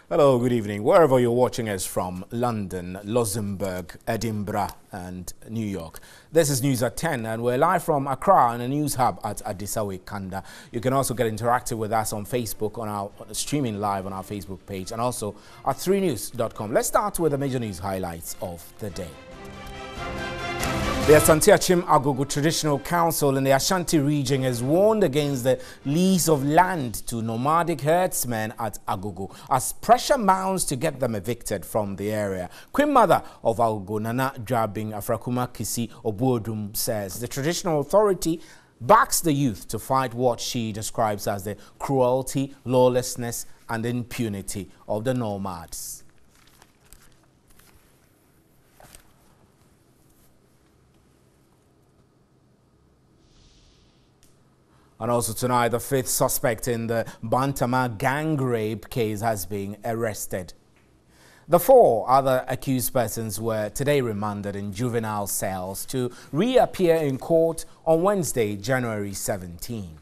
Hello, good evening. Wherever you're watching us from, London, Luxembourg, Edinburgh and New York. This is News at 10 and we're live from Accra on a news hub at Adisawe Kanda. You can also get interactive with us on Facebook, on our streaming live on our Facebook page and also at 3news.com. Let's start with the major news highlights of the day. The Asante Achim Agogo Traditional Council in the Ashanti region has warned against the lease of land to nomadic herdsmen at Agogo as pressure mounts to get them evicted from the area. Queen Mother of Agogo, Nana Drabing Afrakuma Kisi Obuodum, says the traditional authority backs the youth to fight what she describes as the cruelty, lawlessness and impunity of the nomads. And also tonight, the fifth suspect in the Bantama gang rape case has been arrested. The four other accused persons were today remanded in juvenile cells to reappear in court on Wednesday, January 17.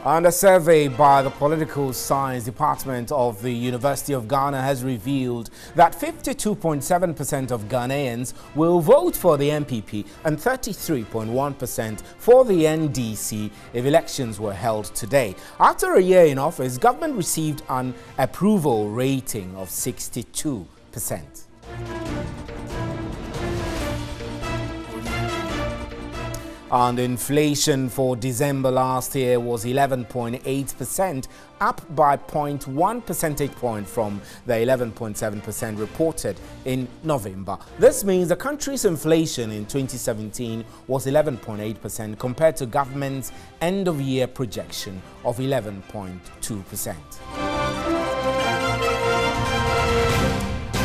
And a survey by the Political Science Department of the University of Ghana has revealed that 52.7% of Ghanaians will vote for the NPP and 33.1% for the NDC if elections were held today. After a year in office, government received an approval rating of 62%. And inflation for December last year was 11.8%, up by 0.1 percentage point from the 11.7% reported in November. This means the country's inflation in 2017 was 11.8% compared to government's end-of-year projection of 11.2%.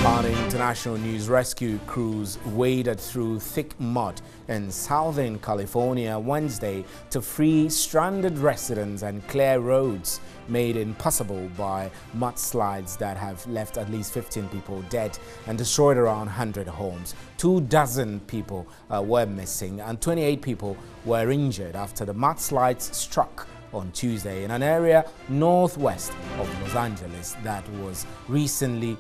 On international news, rescue crews waded through thick mud in Southern California Wednesday to free stranded residents and clear roads made impossible by mudslides that have left at least 15 people dead and destroyed around 100 homes. 24 people were missing and 28 people were injured after the mudslides struck on Tuesday in an area northwest of Los Angeles that was recently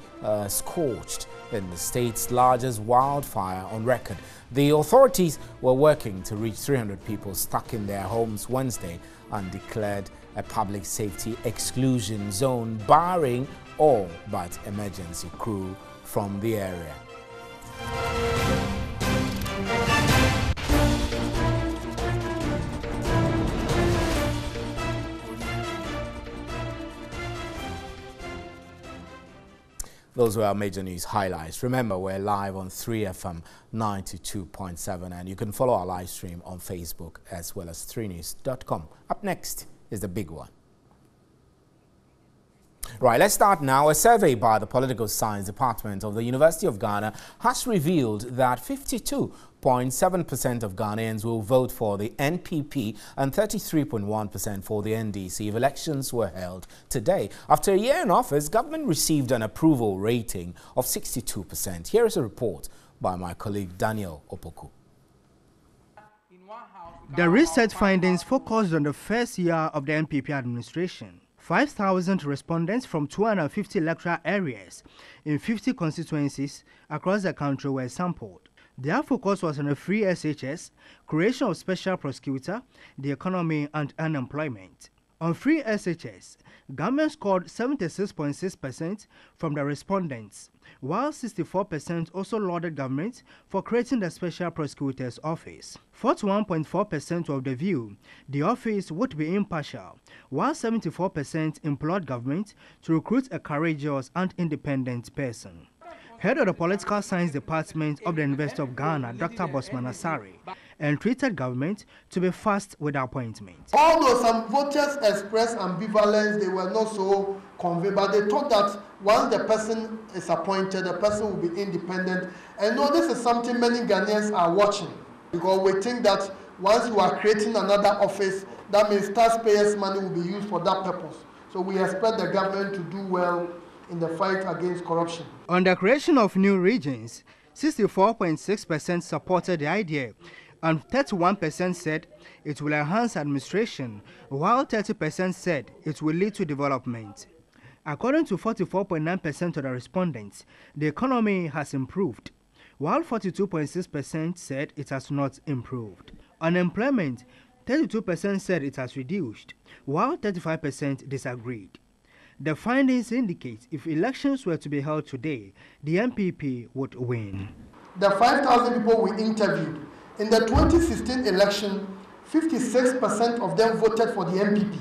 scorched in the state's largest wildfire on record. The authorities were working to reach 300 people stuck in their homes Wednesday and declared a public safety exclusion zone barring all but emergency crew from the area. Those were our major news highlights. Remember, we're live on 3FM 92.7 and you can follow our live stream on Facebook as well as 3news.com. Up next is the big one. Right, let's start now. A survey by the Political Science Department of the University of Ghana has revealed that 52.7% of Ghanaians will vote for the NPP and 33.1% for the NDC if elections were held today. After a year in office, government received an approval rating of 62%. Here is a report by my colleague Daniel Opoku. The research findings focused on the first year of the NPP administration. 5,000 respondents from 250 electoral areas in 50 constituencies across the country were sampled. Their focus was on a free SHS, creation of special prosecutor, the economy and unemployment. On free SHS, government scored 76.6% from the respondents, while 64% also lauded government for creating the special prosecutor's office. 41.4% of the view the office would be impartial, while 74% implored government to recruit a courageous and independent person. Head of the Political Science Department of the University of Ghana, Dr. Bosman Asari, entreated government to be fast with appointment. Although some voters expressed ambivalence, they were not so convinced, but they thought that once the person is appointed, the person will be independent. And no, this is something many Ghanaians are watching, because we think that once you are creating another office, that means taxpayers' money will be used for that purpose. So we expect the government to do well in the fight against corruption. On the creation of new regions, 64.6% supported the idea, and 31% said it will enhance administration, while 30% said it will lead to development. According to 44.9% of the respondents, the economy has improved, while 42.6% said it has not improved. Unemployment, 32% said it has reduced, while 35% disagreed. The findings indicate if elections were to be held today, the NPP would win. The 5,000 people we interviewed, in the 2016 election, 56% of them voted for the NPP,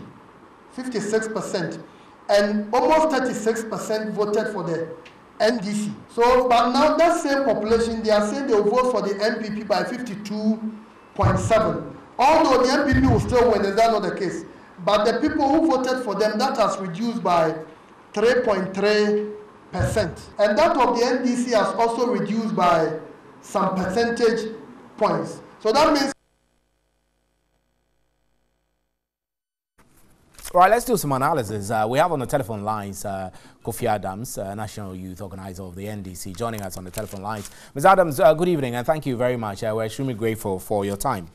56%, and almost 36% voted for the NDC. So, but now that same population, they are saying they will vote for the NPP by 52.7. Although the NPP will still win, is that not the case? But the people who voted for them, that has reduced by 3.3%. And that of the NDC has also reduced by some percentage points. So that means... All right, let's do some analysis. We have on the telephone lines Kofi Adams, National Youth Organizer of the NDC, joining us on the telephone lines. Ms. Adams, good evening, and thank you very much. We're extremely grateful for your time.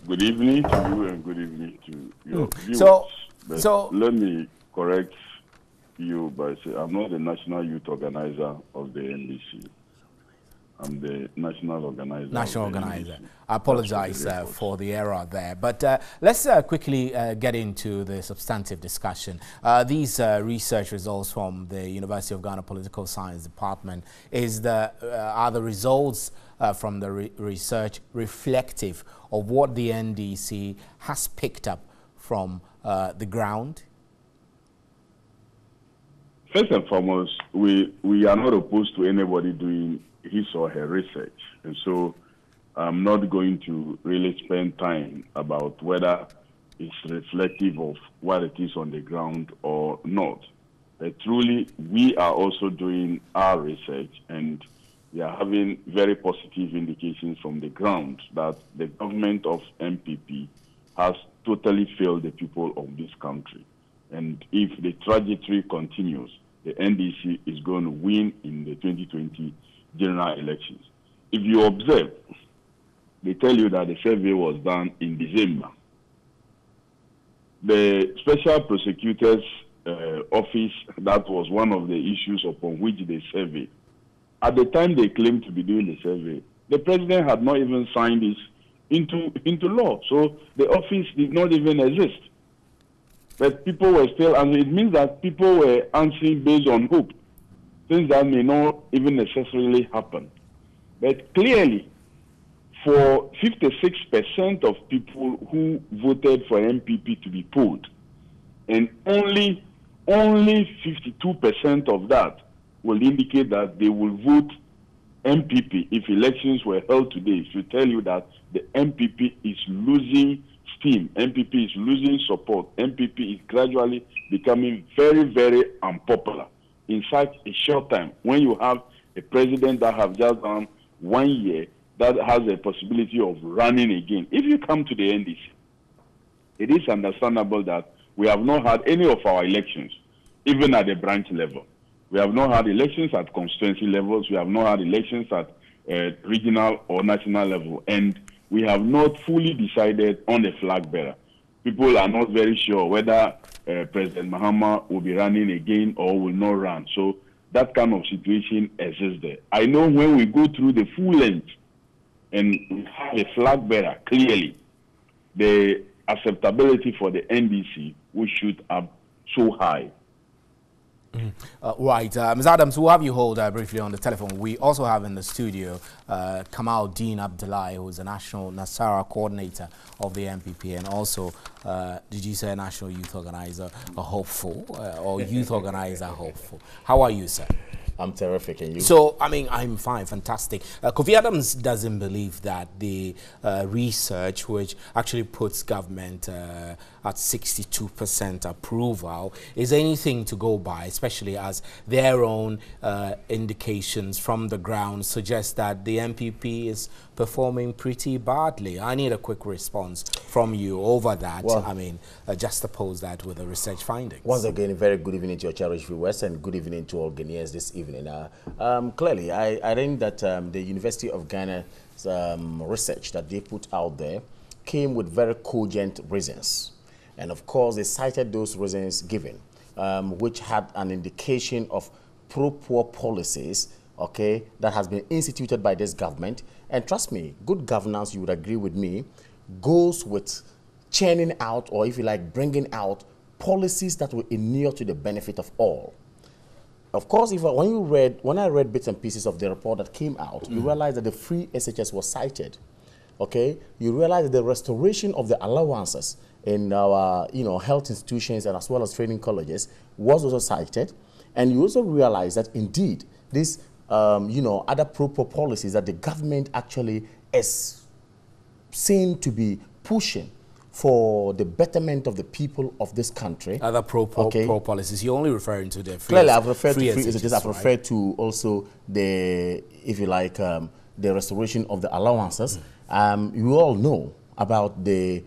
Good evening to you and good evening to your viewers. So let me correct you by saying I'm not the National Youth Organizer of the NDC. I'm the National Organizer. National Organizer. I apologize for the error there. But let's quickly get into the substantive discussion. These research results from the University of Ghana Political Science Department, are the results from the research reflective of what the NDC has picked up from the ground? First and foremost, we are not opposed to anybody doing his or her research. And so I'm not going to really spend time about whether it's reflective of what it is on the ground or not. But truly, we are also doing our research, and we are having very positive indications from the ground that the government of MPP has totally failed the people of this country. And if the trajectory continues, the NDC is going to win in the 2020 general elections. If you observe, they tell you that the survey was done in December. The Special Prosecutor's Office, that was one of the issues upon which they surveyed. At the time they claimed to be doing the survey, the president had not even signed this into law. So the office did not even exist. But people were still, and it means that people were answering based on hope. Things that may not even necessarily happen. But clearly, for 56% of people who voted for MPP to be polled, and only 52% of that will indicate that they will vote MPP if elections were held today. It should tell you that the MPP is losing steam, MPP is losing support, MPP is gradually becoming very, very unpopular. In such a short time, when you have a president that have just done 1 year, that has a possibility of running again. If you come to the NDC, it is understandable that we have not had any of our elections, even at the branch level. We have not had elections at constituency levels. We have not had elections at regional or national level. And we have not fully decided on the flag bearer. People are not very sure whether President Mahama will be running again or will not run. So that kind of situation exists there. I know when we go through the full length and we have a flag bearer, clearly the acceptability for the NDC will shoot up so high. Right. Ms. Adams, we'll have you hold briefly on the telephone. We also have in the studio Kamal Dean Abdullahi, who is the National Nasara Coordinator of the MPP, and also, did you say National Youth Organizer, a hopeful, or Youth Organizer hopeful? How are you, sir? I'm terrific, and you? So, I mean, I'm fine, fantastic. Kofi Adams doesn't believe that the research, which actually puts government at 62% approval, is anything to go by, especially as their own indications from the ground suggest that the MPP is performing pretty badly. I need a quick response from you over that. Well, I mean, juxtapose that with the research findings. Once again, a very good evening to your cherished viewers, and good evening to all Ghanaians this evening. Clearly, I think that the University of Ghana research that they put out there came with very cogent reasons. And of course, they cited those reasons given, which had an indication of pro-poor policies, okay, that has been instituted by this government. And trust me, good governance, you would agree with me, goes with churning out, or if you like, bringing out policies that will inure to the benefit of all. Of course, when I read bits and pieces of the report that came out, you realize that the free SHS was cited. Okay, you realize that the restoration of the allowances in our health institutions and as well as training colleges was also cited, and you also realize that indeed these other pro-poor policies that the government actually is seen to be pushing for the betterment of the people of this country. Other pro policies. You're only referring to the free. Clearly, I've referred to free SHS, I've referred to also the, if you like, the restoration of the allowances. You all know about the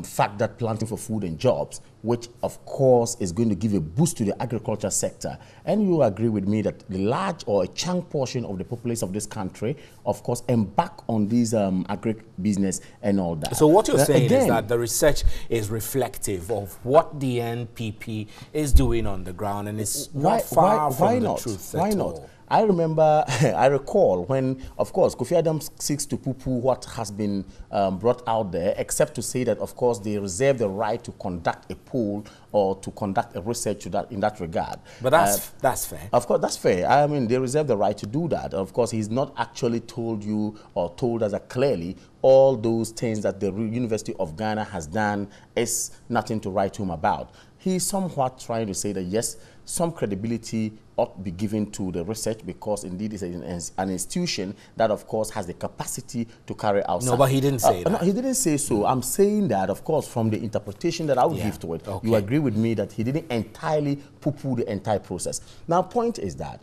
fact that Planting for Food and Jobs, which of course is going to give a boost to the agriculture sector. And you agree with me that the large or a chunk portion of the population of this country, of course, embark on these agri-business and all that. So what you're saying is that the research is reflective of what the NPP is doing on the ground, and it's not far from the truth at all. I remember, I recall when, of course, Kofi Adams seeks to poo-poo what has been brought out there, except to say that, of course, they reserve the right to conduct a poll or to conduct a research in that regard. But that's fair. Of course, that's fair. I mean, they reserve the right to do that. Of course, he's not actually told you or told us that clearly all those things that the University of Ghana has done is nothing to write home about. He's somewhat trying to say that, yes, some credibility ought to be given to the research because indeed it's an institution that, of course, has the capacity to carry out. No, but he didn't say that. No, he didn't say so. I'm saying that, of course, from the interpretation that I would give to it, you agree with me that he didn't entirely poo-poo the entire process. Now, point is that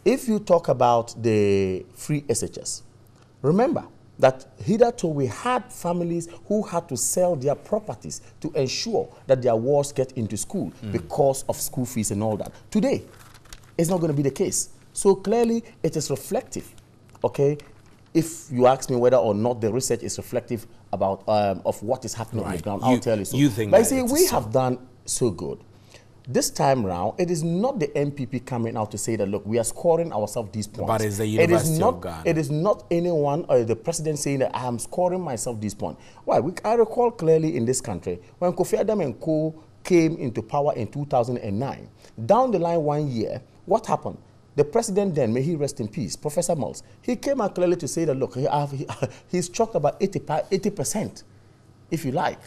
if you talk about the free SHS, remember that hitherto we had families who had to sell their properties to ensure that their wards get into school because of school fees and all that. Today, it's not going to be the case. So clearly, it is reflective, okay? If you ask me whether or not the research is reflective about of what is happening on the ground, I'll tell you so. You think but I say we have done so good. This time round, it is not the NPP coming out to say that, look, we are scoring ourselves these points. But it's the University of Ghana. It is not anyone or the president saying that I am scoring myself these points. Why? I recall clearly in this country, when Kofi Adam and co came into power in 2009, down the line 1 year, what happened? The president then, may he rest in peace, Professor Mills, he came out clearly to say that, look, he's talked about 80%, if you like.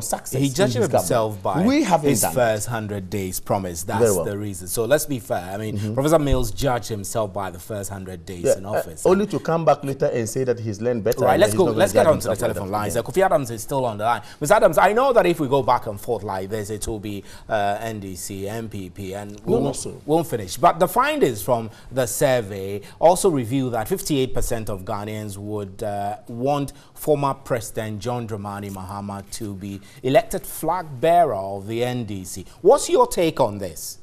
Success. He judged himself by his first 100 days promise. That's the reason. So let's be fair. I mean, Professor Mills judged himself by the first 100 days in office. Only to come back later and say that he's learned better. Right, let's go. Let's get on to the telephone lines. Kofi Adams is still on the line. Ms. Adams, I know that if we go back and forth like this, it will be NDC, MPP, and we won't finish. But the findings from the survey also reveal that 58% of Ghanaians would want former President John Dramani Mahama to be elected flag bearer of the NDC. What's your take on this?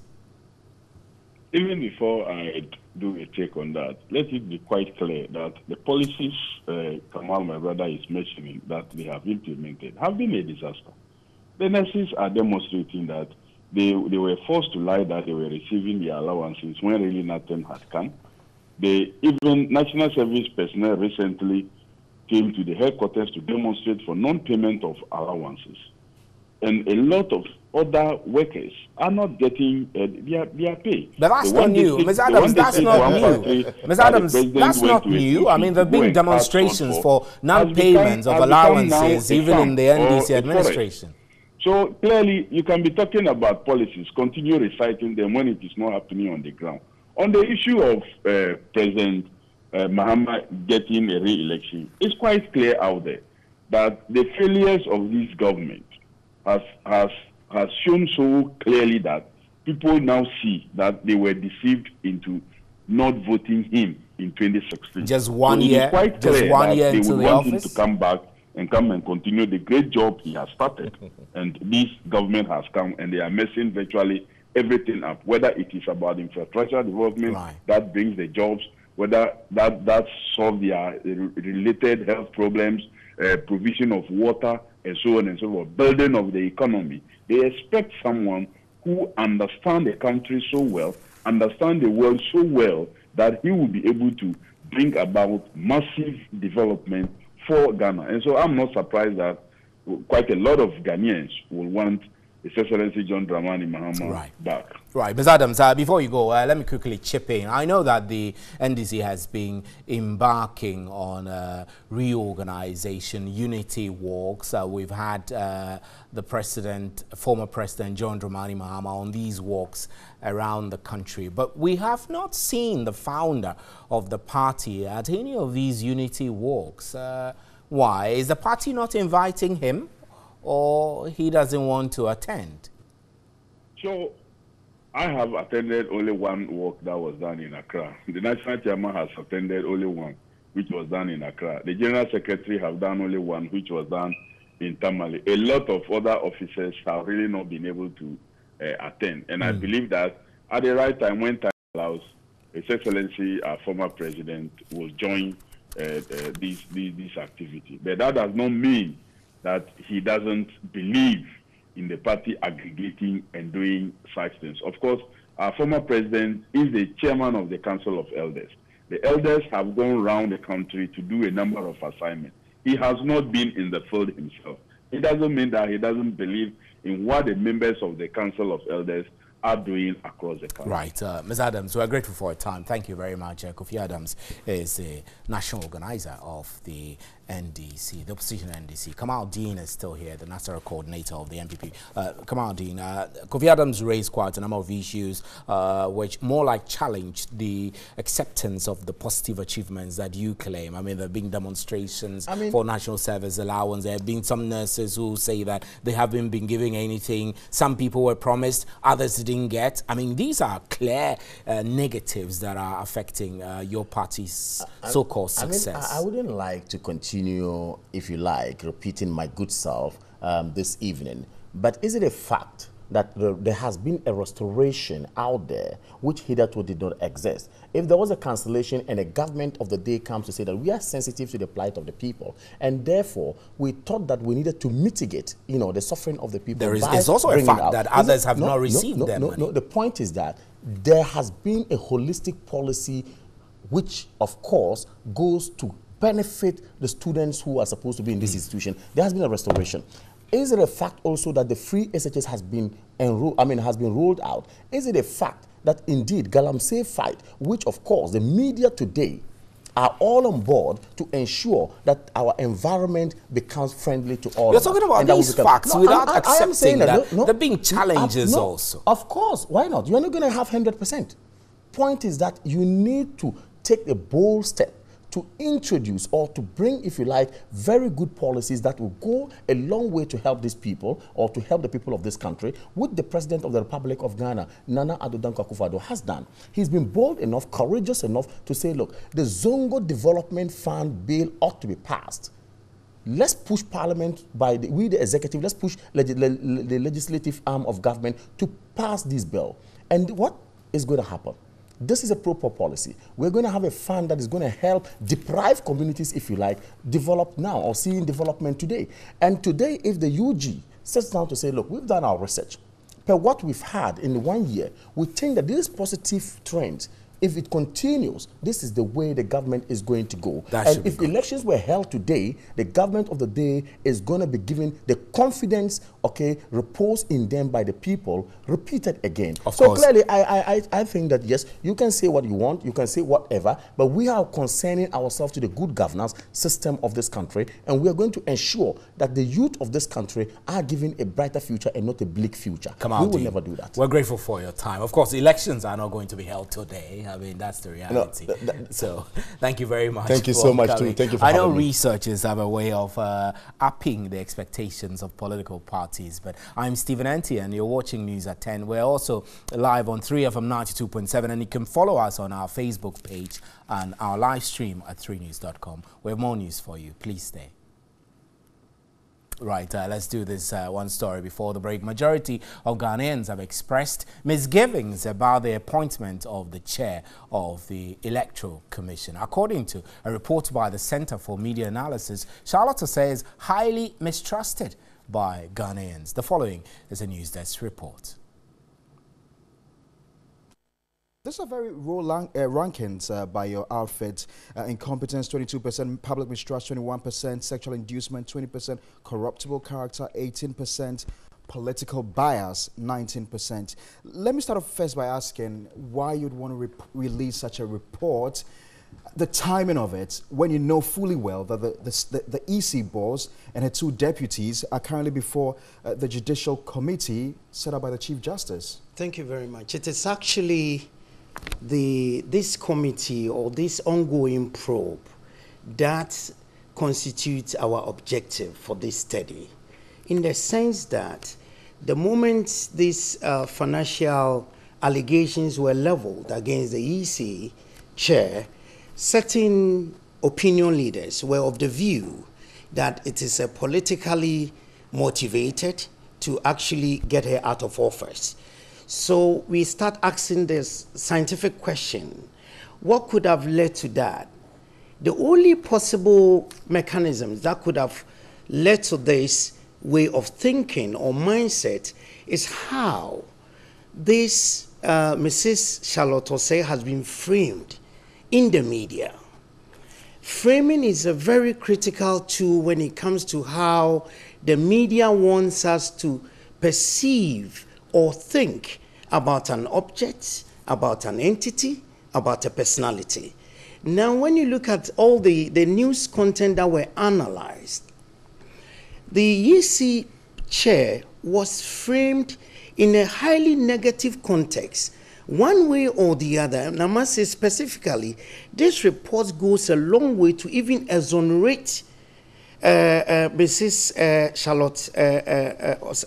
Even before I do a take on that, let it be quite clear that the policies Kamal, my brother, is mentioning that they have implemented have been a disaster. The nurses are demonstrating that they were forced to lie that they were receiving their allowances when really nothing had come. Even National Service personnel recently came to the headquarters to demonstrate for non-payment of allowances. And a lot of other workers are not getting their pay. But that's not new. Ms. Adams, that's not new. Ms. Adams, that's not new. I mean, there have been demonstrations for non-payments of allowances, even in the NDC administration. So clearly, you can be talking about policies, continue reciting them when it is not happening on the ground. On the issue of President Mahama getting a re-election, it's quite clear out there that the failures of this government has shown so clearly that people now see that they were deceived into not voting him in 2016. Just one year, just 1 year into the office. They want him to come back and come and continue the great job he has started. And this government has come and they are messing virtually everything up, whether it is about infrastructure development that brings the jobs, whether that solve their related health problems, provision of water, and so on and so forth, building of the economy. They expect someone who understands the country so well, understands the world so well, that he will be able to bring about massive development for Ghana. And so I'm not surprised that quite a lot of Ghanaians will want His Excellency John Dramani Mahama back. Right, Ms. Adams, before you go, let me quickly chip in. I know that the NDC has been embarking on reorganization, unity walks. We've had the former President John Dramani Mahama on these walks around the country. But we have not seen the founder of the party at any of these unity walks. Why? Is the party not inviting him, or he doesn't want to attend? So, I have attended only one walk that was done in Accra. The national chairman has attended only one, which was done in Accra. The general secretary have done only one, which was done in Tamale. A lot of other officers have really not been able to attend. And I believe that at the right time, when time allows, His Excellency, our former president, will join this activity. But that does not mean that he doesn't believe in the party aggregating and doing such things. Of course, our former president is the chairman of the Council of Elders. The elders have gone around the country to do a number of assignments. He has not been in the field himself. It doesn't mean that he doesn't believe in what the members of the Council of Elders are doing across the country. Right. Ms. Adams, we are grateful for your time. Thank you very much. Kofi Adams is a national organizer of the NDC, the opposition NDC. Kamal Dean is still here, the national coordinator of the NPP. Kamal Dean, Kofi Adams raised quite a number of issues which more like challenged the acceptance of the positive achievements that you claim. I mean, there have been demonstrations for national service allowance. There have been some nurses who say that they haven't been giving anything. Some people were promised, others didn't get. I mean, these are clear negatives that are affecting your party's so-called success. I wouldn't like to continue, if you like, repeating my good self this evening. But is it a fact that there has been a restoration out there which hitherto did not exist? If there was a cancellation and a government of the day comes to say that we are sensitive to the plight of the people, and therefore we thought that we needed to mitigate, the suffering of the people. There's also a fact that others have not received their money. No, the point is that there has been a holistic policy which, of course, goes to benefit the students who are supposed to be in this institution. There has been a restoration. Is it a fact also that the free SHS has been rolled out? Is it a fact that indeed Galamsey fight, which of course the media today are all on board to ensure that our environment becomes friendly to all You're talking about these facts without accepting that there are being challenges no, also. Of course, why not? You're not going to have 100%. Point is that you need to take a bold step to introduce or to bring, if you like, very good policies that will go a long way to help these people or to help the people of this country, which the President of the Republic of Ghana, Nana Addo Dankwa Akufo-Addo, has done. He's been bold enough, courageous enough to say, look, the Zongo Development Fund bill ought to be passed. Let's push Parliament we the executive, let's push the legislative arm of government to pass this bill. And what is going to happen? This is a proper policy. We're going to have a fund that is going to help deprived communities, if you like, develop now or seeing development today. And today, if the UG sits down to say, look, we've done our research, per what we've had in 1 year, we think that this positive trend, if it continues, this is the way the government is going to go. And if elections were held today, the government of the day is going to be given the confidence, reposed in them by the people, repeated again. So clearly, I think that, yes, you can say what you want, you can say whatever, but we are concerning ourselves to the good governance system of this country, and we are going to ensure that the youth of this country are given a brighter future and not a bleak future. We will never do that. We're grateful for your time. Of course, elections are not going to be held today. I mean, that's the reality. So, thank you very much. Thank you so much, too. Thank you for having me. I know researchers have a way of upping the expectations of political parties, but I'm Stephen Anti, and you're watching News at 10. We're also live on 3FM 92.7, and you can follow us on our Facebook page and our live stream at 3news.com. We have more news for you. Please stay. Right, let's do this one story before the break. Majority of Ghanaians have expressed misgivings about the appointment of the chair of the Electoral Commission. According to a report by the Center for Media Analysis, Charlotte Osei is highly mistrusted by Ghanaians. The following is a News Desk report. These are very raw rankings by your outfit. Incompetence, 22%, public mistrust, 21%, sexual inducement, 20%, corruptible character, 18%, political bias, 19%. Let me start off first by asking why you'd want to release such a report, the timing of it, when you know fully well that the EC boss and her two deputies are currently before the Judicial Committee set up by the Chief Justice. Thank you very much. It is actually this committee or this ongoing probe that constitutes our objective for this study, in the sense that the moment these financial allegations were leveled against the EC chair, certain opinion leaders were of the view that it is politically motivated to actually get her out of office. So we start asking this scientific question: what could have led to that? The only possible mechanisms that could have led to this way of thinking or mindset is how this Mrs. Charlotte Osei has been framed in the media. Framing is a very critical tool when it comes to how the media wants us to perceive or think about an object, about an entity, about a personality. Now, when you look at all the news content that were analyzed, the EC chair was framed in a highly negative context, one way or the other. And I must say specifically, this report goes a long way to even exonerate Mrs. Charlotte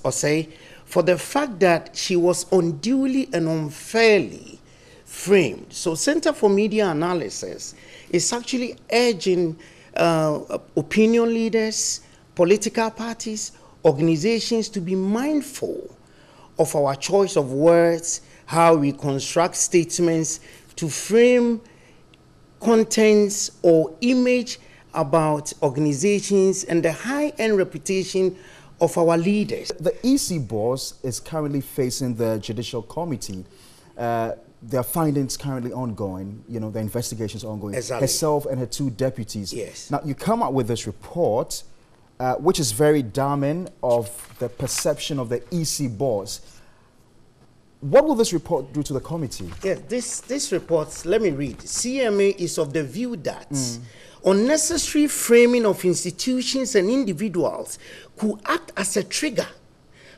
Osei for the fact that she was unduly and unfairly framed. So Center for Media Analysis is actually urging opinion leaders, political parties, organizations to be mindful of our choice of words, how we construct statements to frame contents or image about organizations and the high-end reputation of our leaders. The EC boss is currently facing the Judicial Committee. Their findings currently ongoing, you know, the investigations ongoing. Exactly. Herself and her two deputies. Yes. Now, you come out with this report, which is very damning of the perception of the EC boss. What will this report do to the committee? Yes, this report, let me read. CMA is of the view that unnecessary framing of institutions and individuals could act as a trigger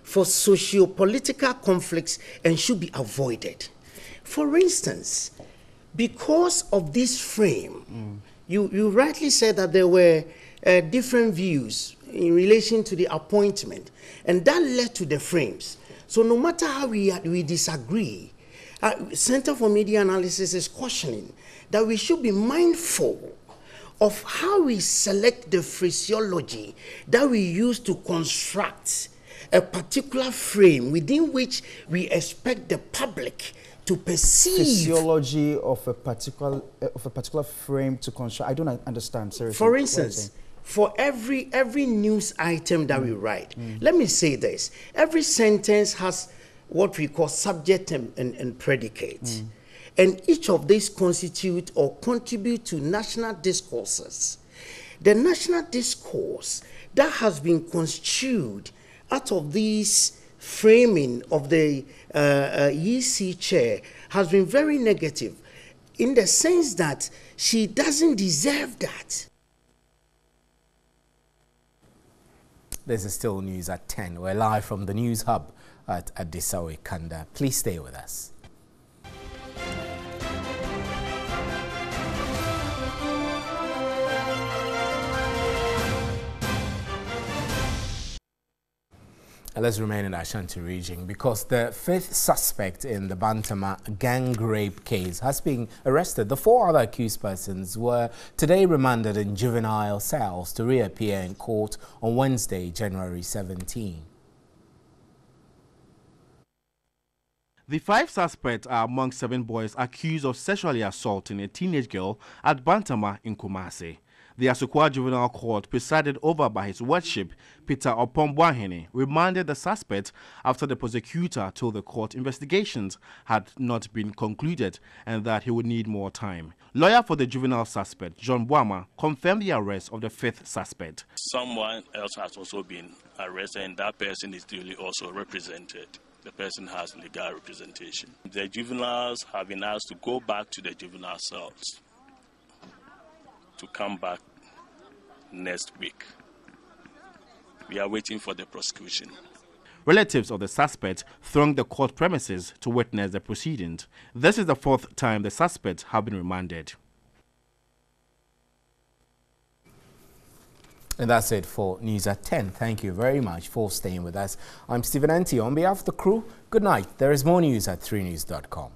for socio-political conflicts and should be avoided. For instance, because of this frame, you rightly said that there were different views in relation to the appointment, and that led to the frames. So no matter how we disagree, Center for Media Analysis is cautioning that we should be mindful of how we select the phraseology that we use to construct a particular frame within which we expect the public to perceive. Physiology of a particular frame to construct. I don't understand, seriously. For instance, for every news item that we write, let me say this: every sentence has what we call subject and predicate. And each of these constitute or contribute to national discourses. The national discourse that has been construed out of this framing of the EC chair has been very negative, in the sense that she doesn't deserve that. This is still news at 10. We're live from the News Hub at Adisawe Kanda. Please stay with us. Let's remain in Ashanti region because the fifth suspect in the Bantama gang rape case has been arrested. The four other accused persons were today remanded in juvenile cells to reappear in court on Wednesday, January 17. The 5 suspects are among 7 boys accused of sexually assaulting a teenage girl at Bantama in Kumasi. The Asukwa Juvenile Court, presided over by His Worship Peter Opombwahene, remanded the suspect after the prosecutor told the court investigations had not been concluded and that he would need more time. Lawyer for the juvenile suspect, John Boama, confirmed the arrest of the 5th suspect. Someone else has also been arrested and that person is duly also represented. The person has legal representation. The juveniles have been asked to go back to the juvenile cells to come back next week. We are waiting for the prosecution. Relatives of the suspect thronged the court premises to witness the proceedings. This is the 4th time the suspects have been remanded. And that's it for News at 10. Thank you very much for staying with us. I'm Stephen Enti. On behalf of the crew, good night. There is more news at 3news.com.